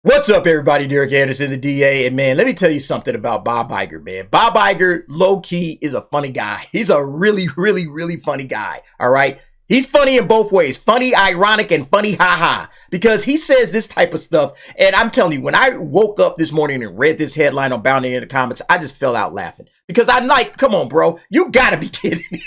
What's up, everybody? Derek Anderson, the DA. And man, let me tell you something about Bob Iger, man. Bob Iger, low key, is a funny guy. He's a really, really, really funny guy. All right. He's funny in both ways. Funny, ironic, and funny, haha. Because he says this type of stuff. And I'm telling you, when I woke up this morning and read this headline on Bounding in the Comics, I just fell out laughing. Because I'm like, come on, bro. You gotta be kidding me.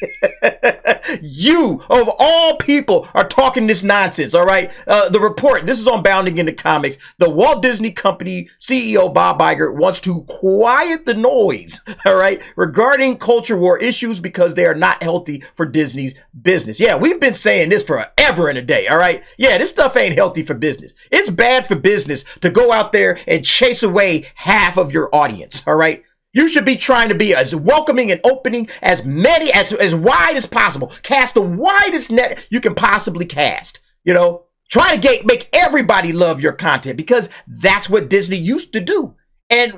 You, of all people, are talking this nonsense, all right? The report, this is on Bounding in the Comics. The Walt Disney Company CEO Bob Iger wants to quiet the noise, all right, regarding culture war issues because they are not healthy for Disney's business. Yeah, we've been saying this forever and a day, all right? Yeah, this stuff ain't healthy for business. It's bad for business to go out there and chase away half of your audience, all right? You should be trying to be as welcoming and opening as many, as wide as possible. Cast the widest net you can possibly cast. You know, try to make everybody love your content because that's what Disney used to do. And,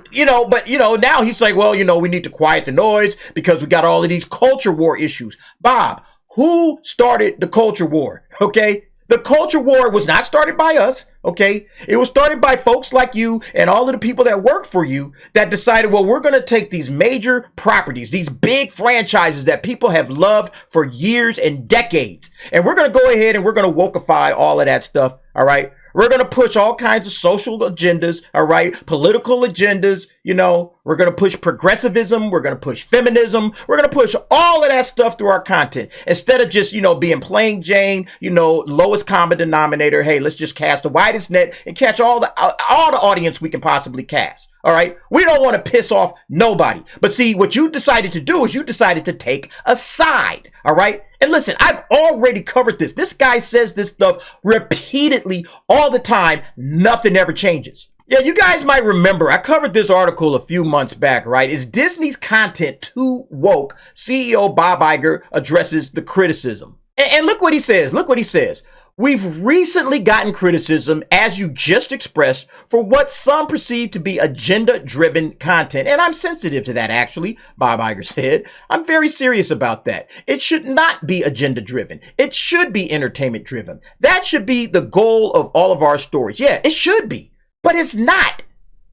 but now he's like, well, we need to quiet the noise because we got all of these culture war issues. Bob, who started the culture war? Okay. The culture war was not started by us, okay? It was started by folks like you and all of the people that work for you that decided, well, we're going to take these major properties, these big franchises that people have loved for years and decades, and we're going to go ahead and we're going to wokeify all of that stuff, all right? We're going to push all kinds of social agendas, all right? Political agendas, we're going to push progressivism. We're going to push feminism. We're going to push all of that stuff through our content instead of just, being plain Jane, lowest common denominator. Hey, let's just cast the widest net and catch all the audience we can possibly cast. All right. We don't want to piss off nobody. But see, what you decided to do is you decided to take a side. All right. And listen, I've already covered this. This guy says this stuff repeatedly all the time. Nothing ever changes. Yeah, you guys might remember I covered this article a few months back, right? Is Disney's content too woke? CEO Bob Iger addresses the criticism. And look what he says. Look what he says. We've recently gotten criticism, as you just expressed, for what some perceive to be agenda-driven content. And I'm sensitive to that, actually, Bob Iger said. I'm very serious about that. It should not be agenda-driven. It should be entertainment-driven. That should be the goal of all of our stories. Yeah, it should be. But it's not.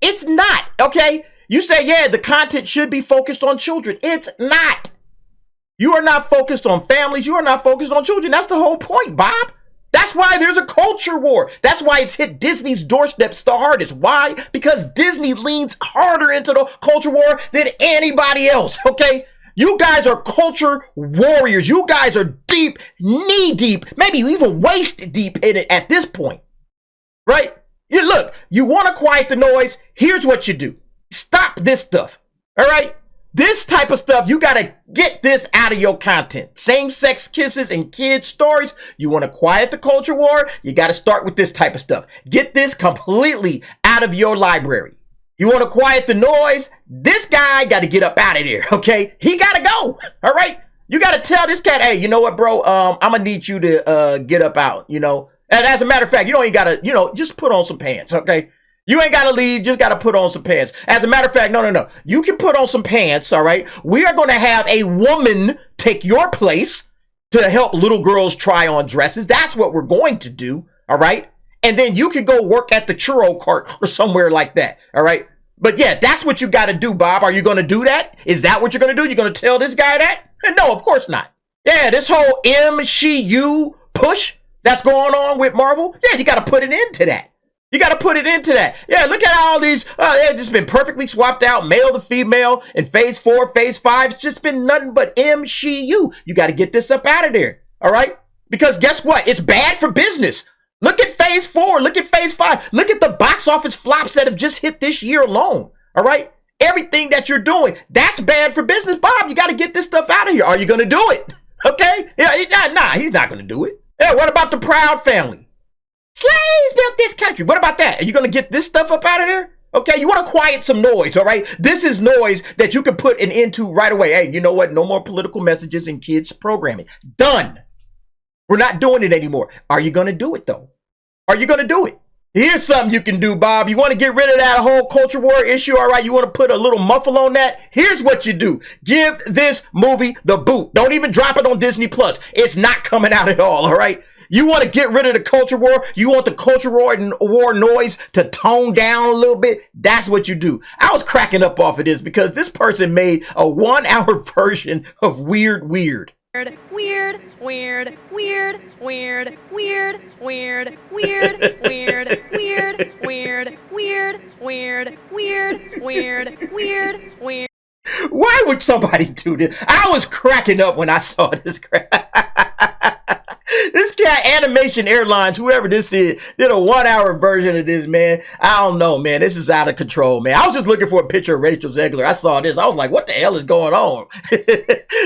It's not, okay? You say, yeah, the content should be focused on children. It's not. You are not focused on families. You are not focused on children. That's the whole point, Bob. That's why there's a culture war. That's why it's hit Disney's doorsteps the hardest. Why? Because Disney leans harder into the culture war than anybody else, okay? You guys are culture warriors. You guys are deep, knee deep, maybe even waist deep in it at this point, right? Look, you want to quiet the noise? Here's what you do. Stop this stuff, all right? This type of stuff, you got to get this out of your content. Same-sex kisses and kids' stories. You want to quiet the culture war? You got to start with this type of stuff. Get this completely out of your library. You want to quiet the noise? This guy got to get up out of there, okay? He got to go, all right? You got to tell this cat, hey, you know what, bro? I'm going to need you to get up out, And as a matter of fact, you don't even got to, just put on some pants, okay? You ain't got to leave, just got to put on some pants. As a matter of fact, no. You can put on some pants, all right? We are going to have a woman take your place to help little girls try on dresses. That's what we're going to do, all right? And then you can go work at the churro cart or somewhere like that, all right? But yeah, that's what you got to do, Bob. Are you going to do that? Is that what you're going to do? You're going to tell this guy that? No, of course not. Yeah, this whole MCU push that's going on with Marvel, yeah, you got to put an end to that. You got to put it into that. Yeah, look at all these. They've just been perfectly swapped out, male to female, in phase 4, phase 5. It's just been nothing but MCU. You got to get this up out of there. All right? Because guess what? It's bad for business. Look at phase 4. Look at phase 5. Look at the box office flops that have just hit this year alone. All right? Everything that you're doing, that's bad for business. Bob, you got to get this stuff out of here. Are you going to do it? Okay? Yeah, nah, he's not going to do it. Yeah, what about the Proud family? Slaves built this country. What about that? Are you going to get this stuff up out of there? Okay, you want to quiet some noise, all right? This is noise that you can put an end to right away. Hey, you know what? No more political messages in kids' programming. Done. We're not doing it anymore. Are you going to do it, though? Are you going to do it? Here's something you can do, Bob. You want to get rid of that whole culture war issue, all right? You want to put a little muffle on that? Here's what you do. Give this movie the boot. Don't even drop it on Disney Plus. It's not coming out at all right? You want to get rid of the culture war? You want the culture war noise to tone down a little bit? That's what you do. I was cracking up off of this because this person made a 1-hour version of Weird. Weird, weird, weird, weird, weird, weird, weird, weird, weird, weird, weird, weird, weird, weird, weird. Why would somebody do this? I was cracking up when I saw this crap. This cat, Animation Airlines, whoever this is, did a 1-hour version of this, man. I don't know, man. This is out of control, man. I was just looking for a picture of Rachel Zegler. I saw this. I was like, what the hell is going on?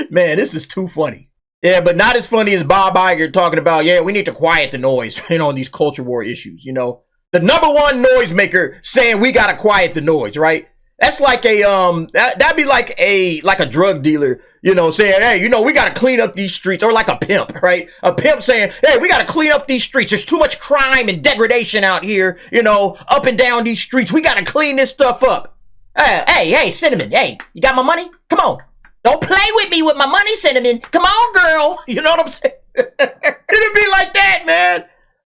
Man, this is too funny. Yeah, but not as funny as Bob Iger talking about, yeah, we need to quiet the noise, on these culture war issues, The #1 noisemaker saying we got to quiet the noise, right? That's like that'd be like a drug dealer, saying, hey, we got to clean up these streets, or like a pimp, right? A pimp saying, hey, we got to clean up these streets. There's too much crime and degradation out here, up and down these streets. We got to clean this stuff up. Hey, Cinnamon, hey, you got my money? Come on. Don't play with me with my money, Cinnamon. Come on, girl. You know what I'm saying? It'd be like that, man.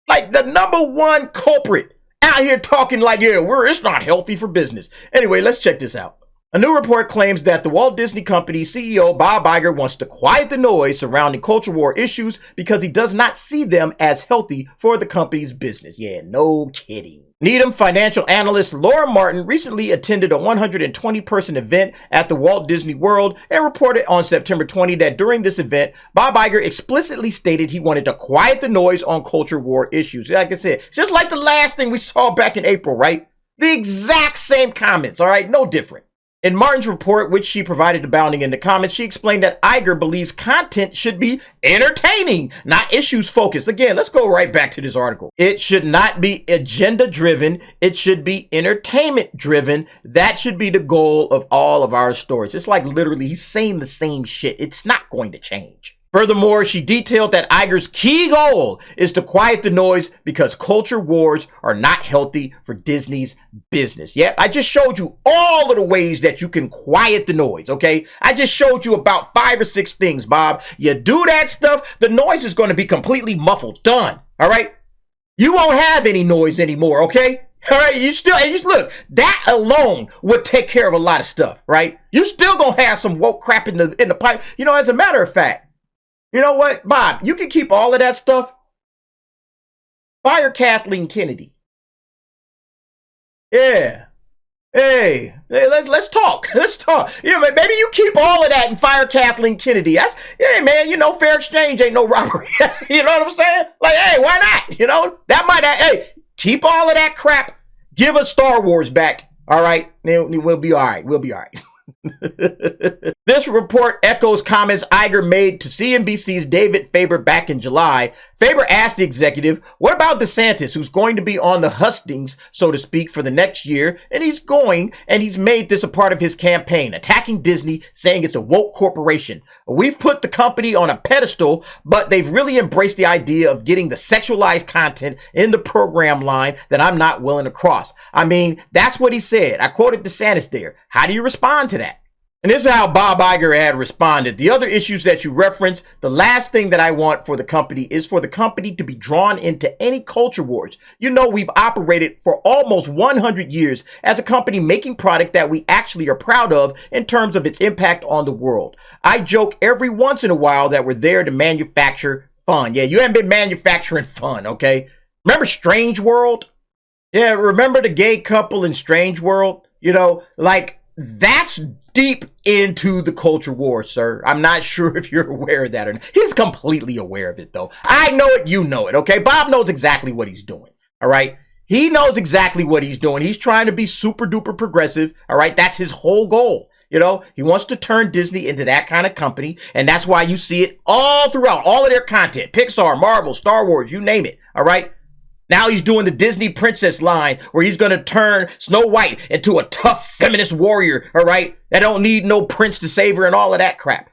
Like the #1 culprit out here talking like, yeah, it's not healthy for business. Anyway, let's check this out. A new report claims that the Walt Disney Company CEO Bob Iger wants to quiet the noise surrounding culture war issues because he does not see them as healthy for the company's business. Yeah, no kidding. Needham financial analyst Laura Martin recently attended a 120-person event at the Walt Disney World and reported on September 20 that during this event, Bob Iger explicitly stated he wanted to quiet the noise on culture war issues. Like I said, just like the last thing we saw back in April, right? The exact same comments, all right? No different. In Martin's report, which she provided abounding in the comments, she explained that Iger believes content should be entertaining, not issues focused. Again, let's go right back to this article. It should not be agenda driven. It should be entertainment driven. That should be the goal of all of our stories. It's like literally he's saying the same shit. It's not going to change. Furthermore, she detailed that Iger's key goal is to quiet the noise because culture wars are not healthy for Disney's business. Yep, I just showed you all of the ways that you can quiet the noise, okay? I just showed you about 5 or 6 things, Bob. You do that stuff, the noise is going to be completely muffled. Done, all right? You won't have any noise anymore, okay? All right, you look, that alone would take care of a lot of stuff, right? You still gonna have some woke crap in the pipe. As a matter of fact, you know what, Bob? You can keep all of that stuff. Fire Kathleen Kennedy. Yeah. Hey, let's talk. Let's talk. Maybe you keep all of that and fire Kathleen Kennedy. Man, fair exchange ain't no robbery. You know what I'm saying? Like, hey, why not? That might, hey, keep all of that crap. Give us Star Wars back. All right. We'll be all right. We'll be all right. This report echoes comments Iger made to CNBC's David Faber back in July. Faber asked the executive, what about DeSantis, who's going to be on the hustings, so to speak, for the next year? And he's made this a part of his campaign, attacking Disney, saying it's a woke corporation. We've put the company on a pedestal, but they've really embraced the idea of getting the sexualized content in the program line that I'm not willing to cross. I mean, that's what he said. I quoted DeSantis there. How do you respond to that? And this is how Bob Iger had responded. The other issues that you referenced, the last thing that I want for the company is for the company to be drawn into any culture wars. We've operated for almost 100 years as a company making product that we actually are proud of in terms of its impact on the world. I joke every once in a while that we're there to manufacture fun. Yeah, you haven't been manufacturing fun, okay? Remember Strange World? Yeah, remember the gay couple in Strange World? That's deep into the culture war, sir. I'm not sure if you're aware of that or not. He's completely aware of it, though. I know it, you know it, okay? Bob knows exactly what he's doing, all right? He knows exactly what he's doing. He's trying to be super duper progressive, all right? That's his whole goal. He wants to turn Disney into that kind of company, and that's why you see it all throughout, all of their content. Pixar, Marvel, Star Wars, you name it, all right? Now he's doing the Disney princess line where he's going to turn Snow White into a tough feminist warrior, all right? That don't need no prince to save her and all of that crap,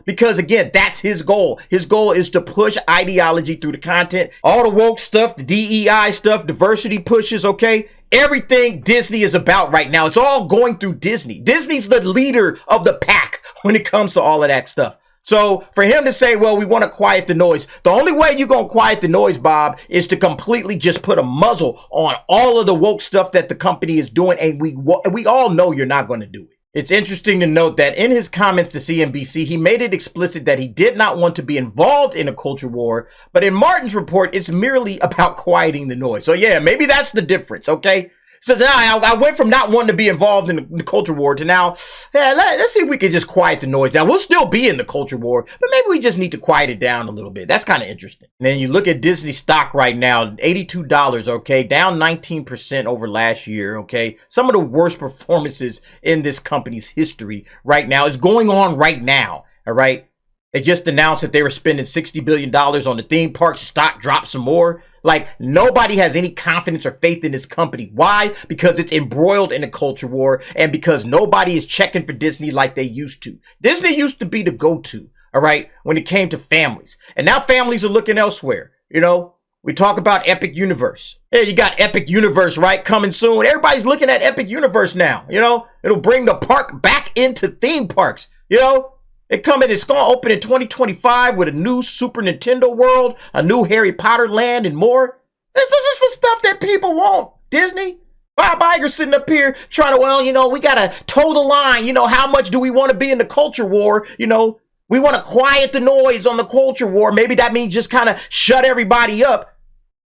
because again, that's his goal. His goal is to push ideology through the content, all the woke stuff, the DEI stuff, diversity pushes, okay? Everything Disney is about right now, it's all going through Disney. Disney's the leader of the pack when it comes to all of that stuff. So for him to say, well, we want to quiet the noise, the only way you're going to quiet the noise, Bob, is to completely just put a muzzle on all of the woke stuff that the company is doing. And we all know you're not going to do it. It's interesting to note that in his comments to CNBC, he made it explicit that he did not want to be involved in a culture war. But in Martin's report, it's merely about quieting the noise. So yeah, maybe that's the difference. Okay. So now I went from not wanting to be involved in the culture war to now, yeah, let's see if we can just quiet the noise. Now, we'll still be in the culture war, but maybe we just need to quiet it down a little bit. That's kind of interesting. And then you look at Disney stock right now, $82, okay, down 19% over last year, okay. Some of the worst performances in this company's history right now is going on right now, all right. They just announced that they were spending $60 billion on the theme parks. Stock dropped some more. Like, nobody has any confidence or faith in this company. Why? Because it's embroiled in a culture war and because nobody is checking for Disney like they used to. Disney used to be the go-to, all right, when it came to families. And now families are looking elsewhere. You know, we talk about Epic Universe. Yeah, you got Epic Universe, right, coming soon. Everybody's looking at Epic Universe now, you know. It'll bring the park back into theme parks, you know. It's going to open in 2025 with a new Super Nintendo World, a new Harry Potter land, and more. This is the stuff that people want, Disney. Bob Iger sitting up here trying to, well, you know, we got to toe the line. You know, how much do we want to be in the culture war? You know, we want to quiet the noise on the culture war. Maybe that means just kind of shut everybody up.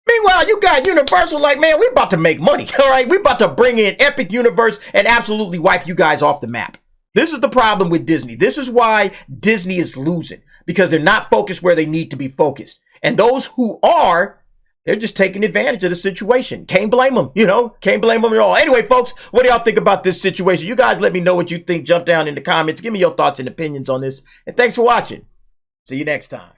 Meanwhile, you got Universal like, man, we're about to make money, all right? We're about to bring in Epic Universe and absolutely wipe you guys off the map. This is the problem with Disney. This is why Disney is losing, because they're not focused where they need to be focused. And those who are, they're just taking advantage of the situation. Can't blame them, you know, can't blame them at all. Anyway, folks, what do y'all think about this situation? You guys let me know what you think. Jump down in the comments. Give me your thoughts and opinions on this. And thanks for watching. See you next time.